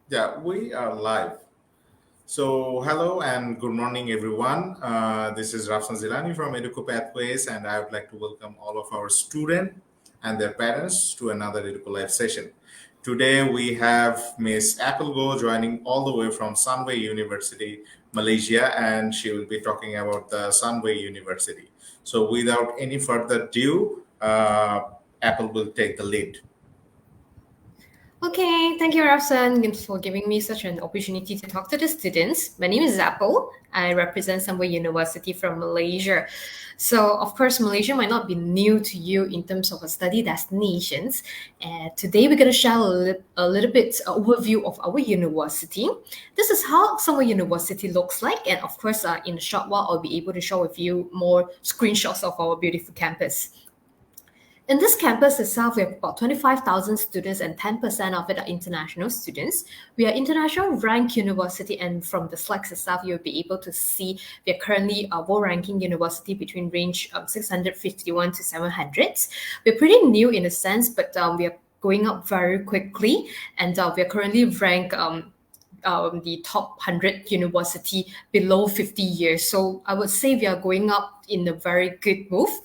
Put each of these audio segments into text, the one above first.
Yeah, we are live. So, hello and good morning, everyone. This is Rafsan Zilani from EDUKO Pathways, and I would like to welcome all of our students and their parents to another EDUKO Live session. Today, we have Miss Applego joining all the way from Sunway University, Malaysia, and she will be talking about the Sunway University. So, without any further ado, Apple will take the lead. Okay, thank you, Rafsan, for giving me such an opportunity to talk to the students. My name is Apple. I represent Sunway University from Malaysia. So, of course, Malaysia might not be new to you in terms of a study destinations. And today, we're going to share a little bit overview of our university. This is how Sunway University looks like, and of course, in a short while, I'll be able to share with you more screenshots of our beautiful campus. In this campus itself, we have about 25,000 students and 10% of it are international students. We are international ranked university, and from the slides itself, you'll be able to see we are currently a world ranking university between range 651 to 700. We're pretty new in a sense, but we are going up very quickly, and we are currently ranked the top 100 university below 50 years. So I would say we are going up in a very good move.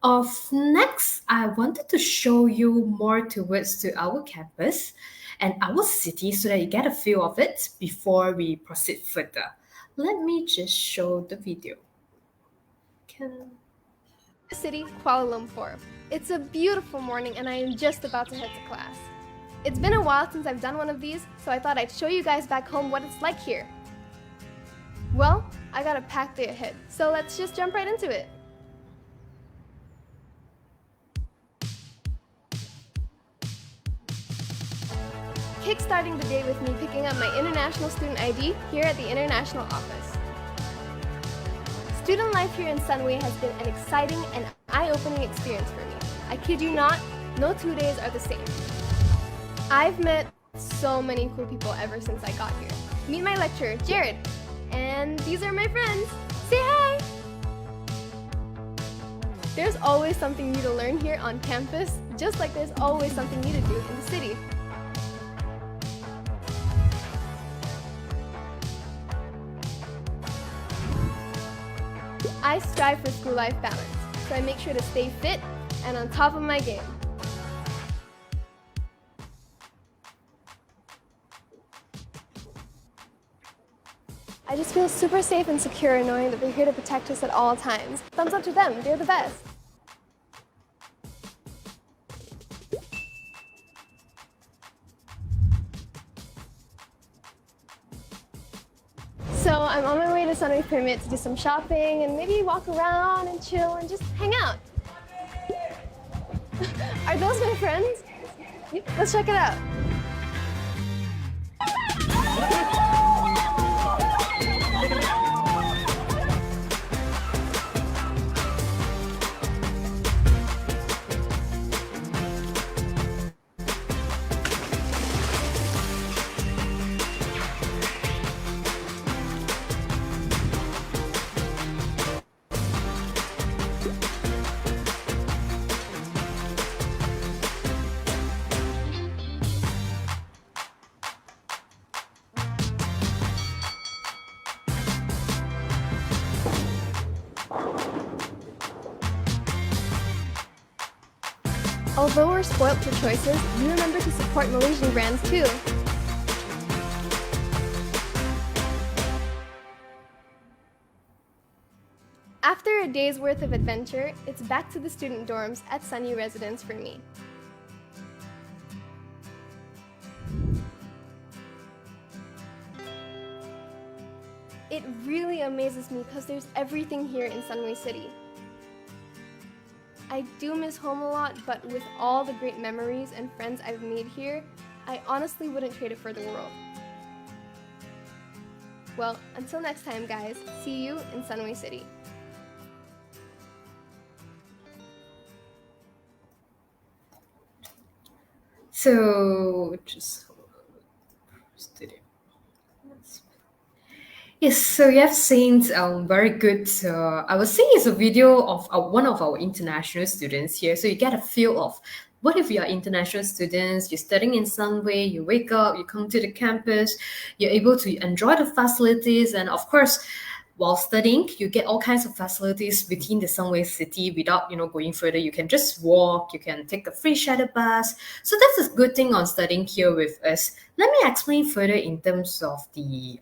Of next, I wanted to show you more towards to our campus and our city so that you get a feel of it before we proceed further. Let me just show the video. City, Kuala Lumpur. It's a beautiful morning and I am just about to head to class. It's been a while since I've done one of these, so I thought I'd show you guys back home what it's like here. Well, I got a packed day ahead, so let's just jump right into it. Kickstarting the day with me picking up my International Student ID here at the International Office. Student life here in Sunway has been an exciting and eye-opening experience for me. I kid you not, no 2 days are the same. I've met so many cool people ever since I got here. Meet my lecturer, Jared. And these are my friends. Say hi! There's always something new to learn here on campus, just like there's always something new to do in the city. I strive for school life balance, so I make sure to stay fit and on top of my game. I just feel super safe and secure knowing that they're here to protect us at all times. Thumbs up to them, they're the best. So I'm on my way to Sunway Pyramid to do some shopping and maybe walk around and chill and just hang out. Are those my friends? Let's check it out. Although we're spoilt for choices, we remember to support Malaysian brands too. After a day's worth of adventure, it's back to the student dorms at Sunny Residence for me. It really amazes me because there's everything here in Sunway City. I do miss home a lot, but with all the great memories and friends I've made here, I honestly wouldn't trade it for the world. Well, until next time guys, see you in Sunway City. So, just yes, so you have seen very good. I would say it's a video of one of our international students here, so you get a feel of what if you're international students, you're studying in Sunway, you wake up, you come to the campus, you're able to enjoy the facilities, and of course, while studying, you get all kinds of facilities within the Sunway City without, going further. You can just walk, you can take a free shuttle bus. So that's a good thing on studying here with us. Let me explain further in terms of the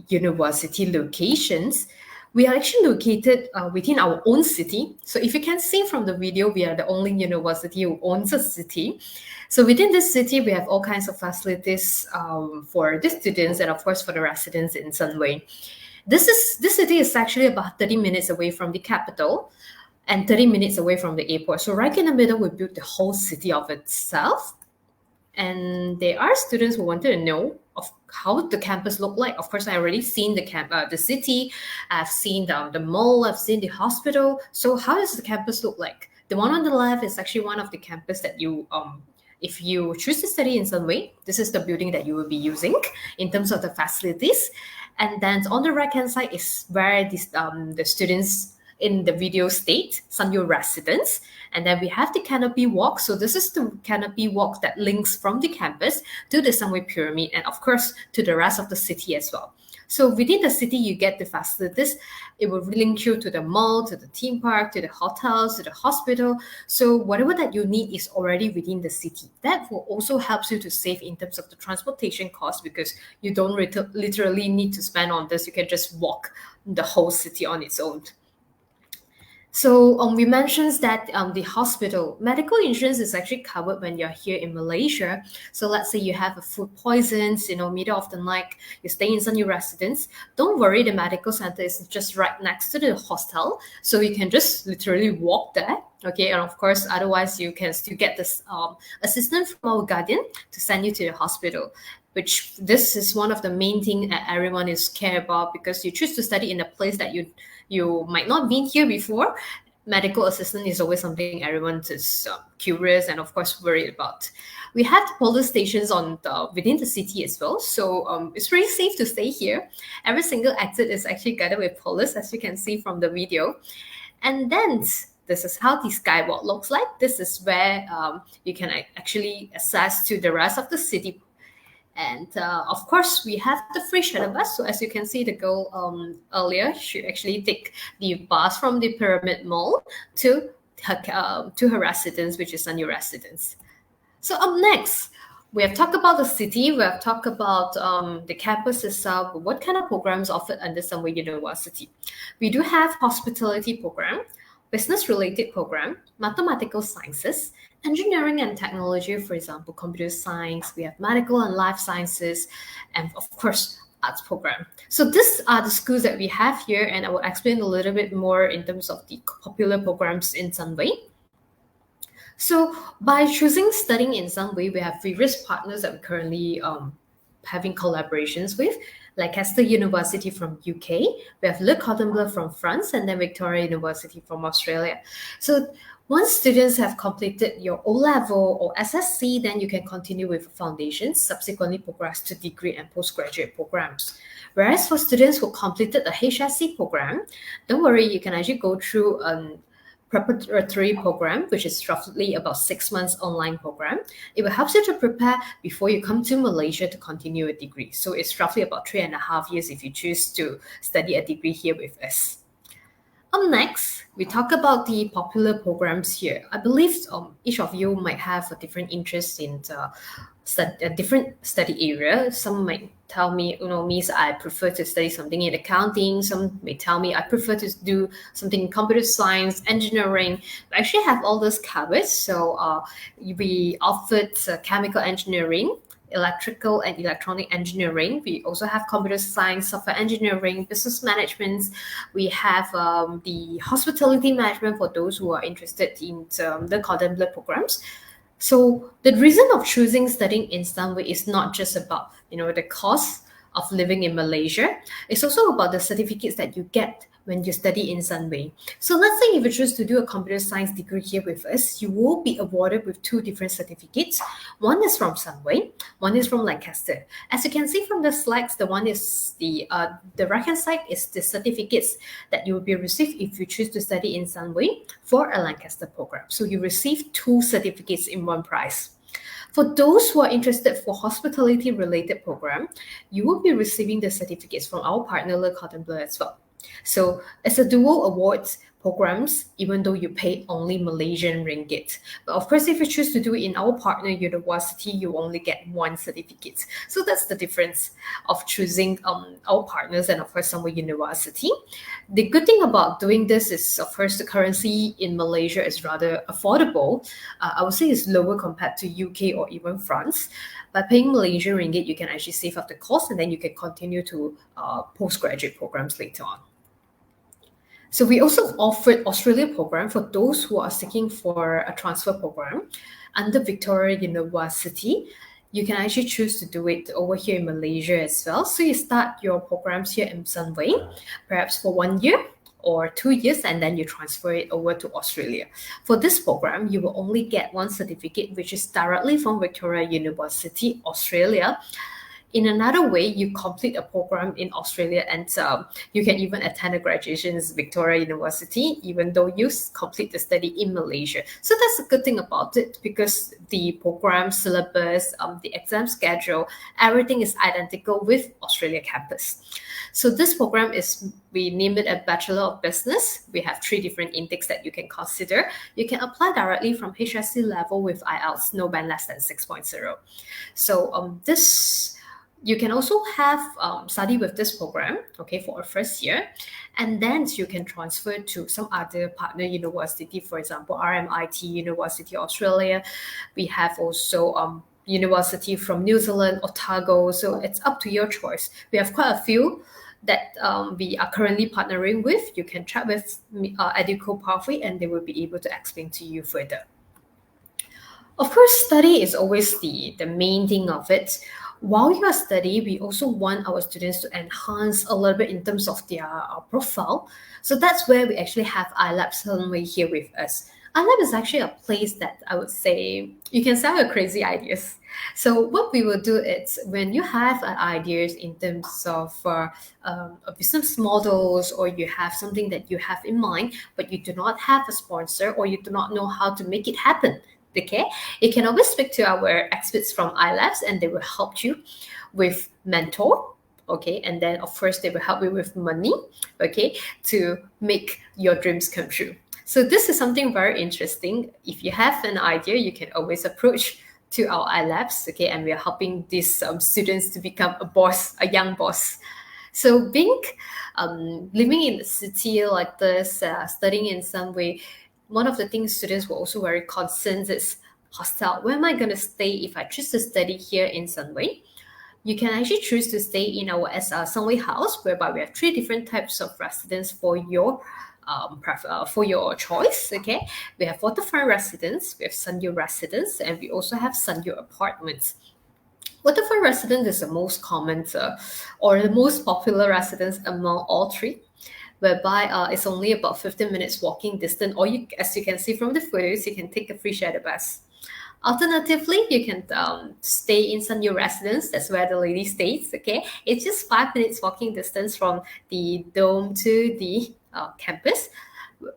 university locations. We are actually located within our own city. So if you can see from the video, we are the only university who owns a city. So within this city, we have all kinds of facilities for the students and of course for the residents in Sunway. This city is actually about 30 minutes away from the capital and 30 minutes away from the airport. So right in the middle, we built the whole city of itself. And there are students who wanted to know of how the campus look like. Of course, I already seen the city. I've seen the mall. I've seen the hospital. So how does the campus look like? The one on the left is actually one of the campus that you, if you choose to study in Sunway, this is the building that you will be using in terms of the facilities. And then on the right-hand side is where the students in the video state, Sunway residents. And then we have the canopy walk. So this is the canopy walk that links from the campus to the Sunway Pyramid and of course to the rest of the city as well. So within the city, you get the facilities. It will link you to the mall, to the theme park, to the hotels, to the hospital. So whatever that you need is already within the city. That will also help you to save in terms of the transportation cost because you don't literally need to spend on this. You can just walk the whole city on its own. So we mentioned that the hospital medical insurance is actually covered when you're here in Malaysia. So let's say you have a food poisons, middle of the night, you stay in Sunway residence. Don't worry, the medical center is just right next to the hostel, so you can just literally walk there. Okay, and of course, otherwise you can still get this assistance from our guardian to send you to the hospital. Which this is one of the main thing that everyone is care about because you choose to study in a place that you might not been here before. Medical assistance is always something everyone is curious and of course worried about. We have the police stations within the city as well, so it's really safe to stay here. Every single exit is actually guarded with police, as you can see from the video. And then this is how the skywalk looks like. This is where you can actually access to the rest of the city. And of course, we have the free shuttle bus. So as you can see, the girl earlier, she actually take the bus from the Pyramid Mall to her residence, which is Sunway residence. So up next, we have talked about the city. We have talked about the campus itself. What kind of programs offered under Sunway University? We do have hospitality program, business-related program, mathematical sciences, engineering and technology, for example, computer science, we have medical and life sciences, and of course, arts program. So these are the schools that we have here, and I will explain a little bit more in terms of the popular programs in Sunway. So by choosing studying in Sunway, we have various partners that we're currently having collaborations with, like Hester University from UK, we have Le Cordon Bleu from France, and then Victoria University from Australia. So once students have completed your O-level or SSC, then you can continue with foundations, subsequently progress to degree and postgraduate programs. Whereas for students who completed the HSC program, don't worry, you can actually go through a preparatory program, which is roughly about 6 months online program. It will help you to prepare before you come to Malaysia to continue a degree. So it's roughly about 3.5 years if you choose to study a degree here with us. Up next, we talk about the popular programs here. I believe each of you might have a different interest in a different study area. Some might tell me, Miss, I prefer to study something in accounting. Some may tell me I prefer to do something in computer science, engineering. We actually have all this covered. So we offered chemical engineering, electrical and electronic engineering. We also have computer science, software engineering, business management. We have the hospitality management for those who are interested in the Cordon Bleu programs. So the reason of choosing studying in Sunway is not just about, the cost of living in Malaysia. It's also about the certificates that you get when you study in Sunway. So let's say if you choose to do a computer science degree here with us, you will be awarded with 2 different certificates. One is from Sunway, one is from Lancaster. As you can see from the slides, the one is the right-hand side is the certificates that you will be received if you choose to study in Sunway for a Lancaster program. So you receive 2 certificates in one prize. For those who are interested for hospitality-related program, you will be receiving the certificates from our partner, Le Cordon Bleu as well. So it's a dual awards programs, even though you pay only Malaysian ringgit. But of course, if you choose to do it in our partner university, you only get 1 certificate. So that's the difference of choosing our partners and of course Sunway University. The good thing about doing this is, of course, the currency in Malaysia is rather affordable. I would say it's lower compared to UK or even France. By paying Malaysian ringgit, you can actually save up the cost and then you can continue to postgraduate programs later on. So we also offered Australia program for those who are seeking for a transfer program under Victoria University. You can actually choose to do it over here in Malaysia as well. So you start your programs here in Sunway, perhaps for 1 year or 2 years, and then you transfer it over to Australia. For this program, you will only get 1 certificate, which is directly from Victoria University, Australia. In another way, you complete a program in Australia and you can even attend a graduation in Victoria University, even though you complete the study in Malaysia. So that's a good thing about it because the program syllabus, the exam schedule, everything is identical with Australia campus. So this program we named it a Bachelor of Business. We have 3 different intakes that you can consider. You can apply directly from HSC level with IELTS, no band less than 6.0. So you can also have study with this program, okay, for a first year, and then you can transfer to some other partner university, for example, RMIT University Australia. We have also university from New Zealand, Otago, so it's up to your choice. We have quite a few that we are currently partnering with. You can chat with EDUKO Pathway and they will be able to explain to you further. Of course, study is always the main thing of it. While you are studying, we also want our students to enhance a little bit in terms of their profile. So that's where we actually have iLab Sunway here with us. iLab is actually a place that I would say you can sell your crazy ideas. So what we will do is when you have ideas in terms of business models, or you have something that you have in mind, but you do not have a sponsor or you do not know how to make it happen, okay, you can always speak to our experts from iLabs and they will help you with mentor, okay, and then of course they will help you with money, okay, to make your dreams come true. So this is something very interesting. If you have an idea, you can always approach to our iLabs, okay, and we are helping these students to become a young boss. So being living in the city like this, studying in Sunway, one of the things students were also very concerned is hostel. Where am I going to stay if I choose to study here in Sunway? You can actually choose to stay in our Sunway house, whereby we have 3 different types of residence for your choice. Okay, we have waterfront residence, we have Sunview residence, and we also have Sunview apartments. Waterfront residence is the most common or the most popular residence among all 3. Whereby it's only about 15 minutes walking distance, or as you can see from the photos, you can take a free shuttle bus. Alternatively, you can stay in Sunview residence. That's where the lady stays. Okay, it's just 5 minutes walking distance from the dome to the campus.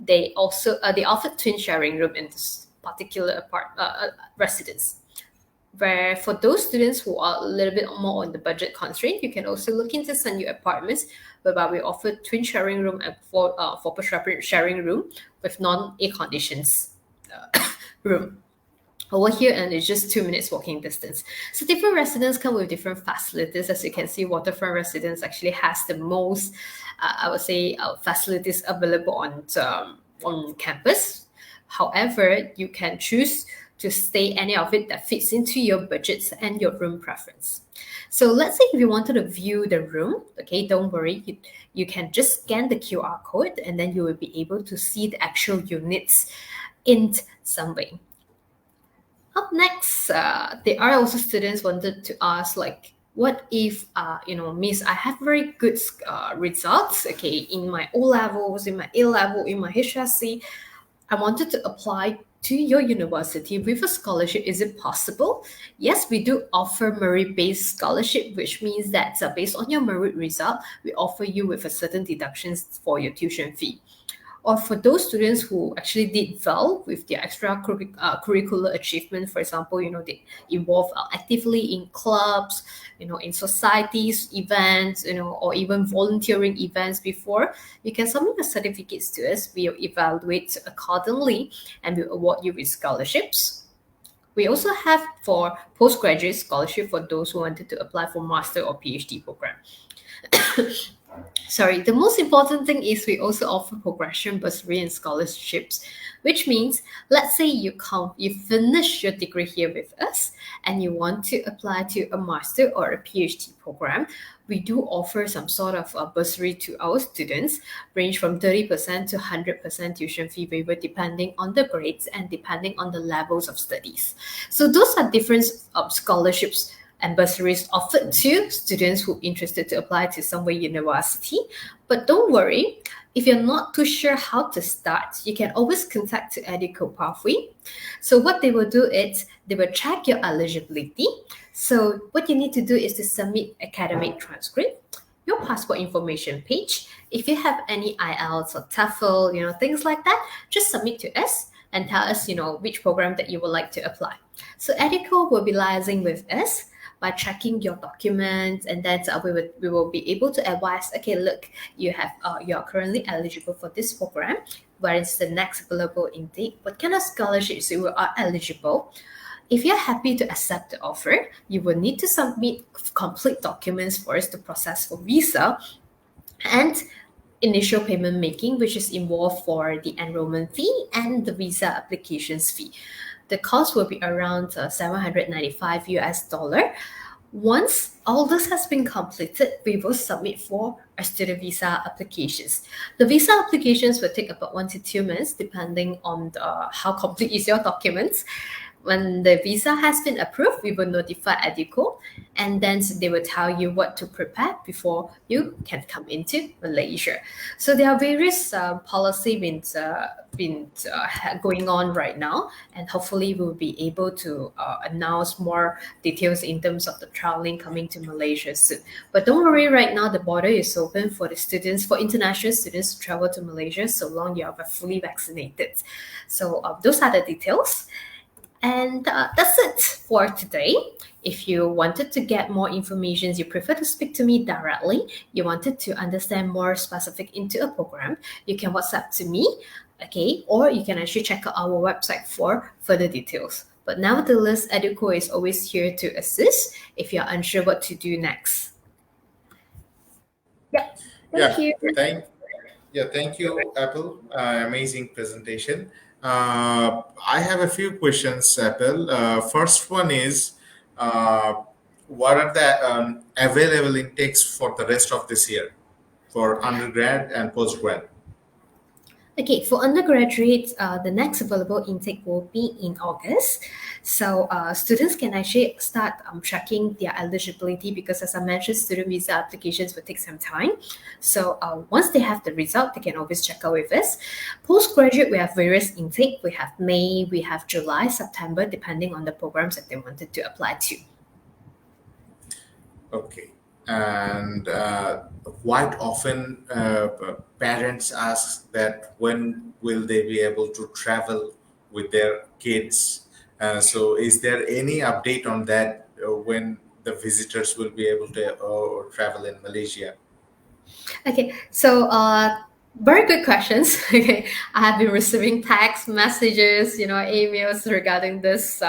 They also they offer twin sharing room in this particular residence. Where for those students who are a little bit more on the budget constraint, you can also look into Sunview apartments, whereby we offer twin sharing room and four sharing room with non-air conditions room over here, and it's just 2 minutes walking distance. So different residents come with different facilities. As you can see, waterfront residence actually has the most, I would say, facilities available on campus. However, you can choose to stay any of it that fits into your budgets and your room preference. So let's say if you wanted to view the room, okay, don't worry, you can just scan the QR code and then you will be able to see the actual units in Sunway. Up next, there are also students wanted to ask, like, what if miss, I have very good results, okay, in my O levels, in my A level, in my HSC. I wanted to apply to your university with a scholarship. Is it possible? Yes, we do offer merit-based scholarship, which means that based on your merit result, we offer you with a certain deductions for your tuition fee. Or for those students who actually did well with their curricular achievement, for example, they involve actively in clubs, in societies, events, or even volunteering events before, you can submit the certificates to us. We'll evaluate accordingly and we'll award you with scholarships. We also have for postgraduate scholarship for those who wanted to apply for master or PhD program. Sorry, the most important thing is we also offer progression bursary and scholarships, which means let's say you finish your degree here with us and you want to apply to a master or a PhD program. We do offer some sort of a bursary to our students, range from 30% to 100% tuition fee waiver depending on the grades and depending on the levels of studies. So those are different scholarships and bursaries offered to students who are interested to apply to Sunway University. But don't worry, if you're not too sure how to start, you can always contact the EDUKO Pathway. So what they will do is they will check your eligibility. So what you need to do is to submit academic transcript, your passport information page. If you have any IELTS or TOEFL, things like that, just submit to us and tell us, which program that you would like to apply. So EDUKO will be liaising with us by checking your documents, and then we will be able to advise, okay, look, you are currently eligible for this program. Where is the next available intake? What kind of scholarships you are eligible? If you're happy to accept the offer, you will need to submit complete documents for us to process for visa and initial payment making, which is involved for the enrollment fee and the visa applications fee. The cost will be around $795 US. Once all this has been completed, we will submit for our student visa applications. The visa applications will take about 1 to 2 months, depending on how complete is your documents. When the visa has been approved, we will notify EDUKO, and then they will tell you what to prepare before you can come into Malaysia. So there are various policy going on right now, and hopefully we'll be able to announce more details in terms of the traveling coming to Malaysia soon. But don't worry, right now the border is open for international students to travel to Malaysia so long you are fully vaccinated. So those are the details. And that's it for today. If you wanted to get more information, you prefer to speak to me directly, you wanted to understand more specific into a program, you can WhatsApp to me, okay? Or you can actually check out our website for further details. But nevertheless, EDUKO is always here to assist if you're unsure what to do next. Thank you. Thank you, Apple. Amazing presentation. I have a few questions, Apple. First one is, what are the available intakes for the rest of this year for undergrad and postgrad? Okay, for undergraduates, the next available intake will be in August. So students can actually start tracking their eligibility because, as I mentioned, student visa applications will take some time. So once they have the result, they can always check out with us. Postgraduate, we have various intake. We have May, we have July, September, depending on the programs that they wanted to apply to. Okay. And quite often parents ask that when will they be able to travel with their kids. So is there any update on that, when the visitors will be able to travel in Malaysia? Okay, so very good questions. Okay, I have been receiving text messages, emails regarding this.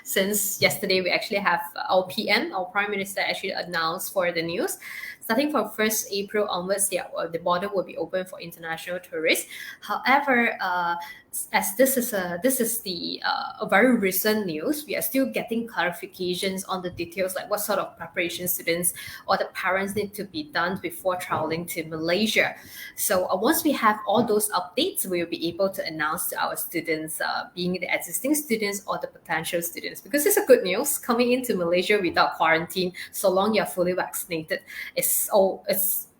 Since yesterday, we actually have our PM, our Prime Minister, actually announced for the news. Starting from 1st April onwards, the border will be open for international tourists. However, as this is the a very recent news, we are still getting clarifications on the details, like what sort of preparation students or the parents need to be done before traveling to Malaysia. So once we have all those updates, we will be able to announce to our students, being the existing students or the potential students, because it's a good news coming into Malaysia without quarantine. So long you're fully vaccinated, it's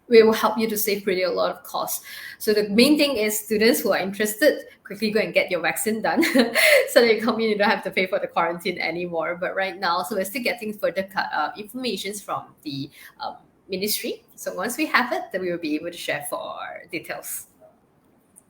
we will help you to save pretty a lot of costs. So the main thing is, students who are interested, quickly go and get your vaccine done so that you come in, you don't have to pay for the quarantine anymore. But right now, so we're still getting further information from the ministry. So once we have it, then we will be able to share for details.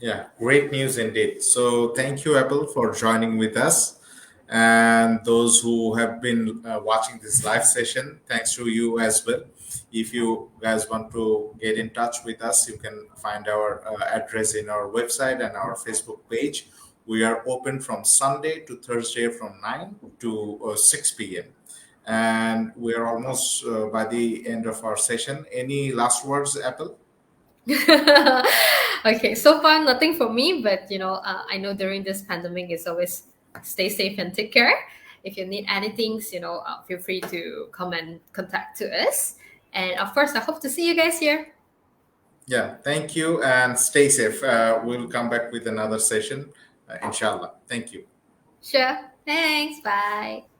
Yeah, great news indeed. So thank you, Apple, for joining with us. And those who have been watching this live session, thanks to you as well. If you guys want to get in touch with us, you can find our address in our website and our Facebook page. We are open from Sunday to Thursday from 9 to 6 p.m. And we are almost by the end of our session. Any last words, Apple? Okay, so far nothing for me, but I know during this pandemic, it's always stay safe and take care. If you need anything, feel free to come and contact to us. And of course, I hope to see you guys here. Yeah, thank you and stay safe. We'll come back with another session, inshallah. Thank you. Sure. Thanks. Bye.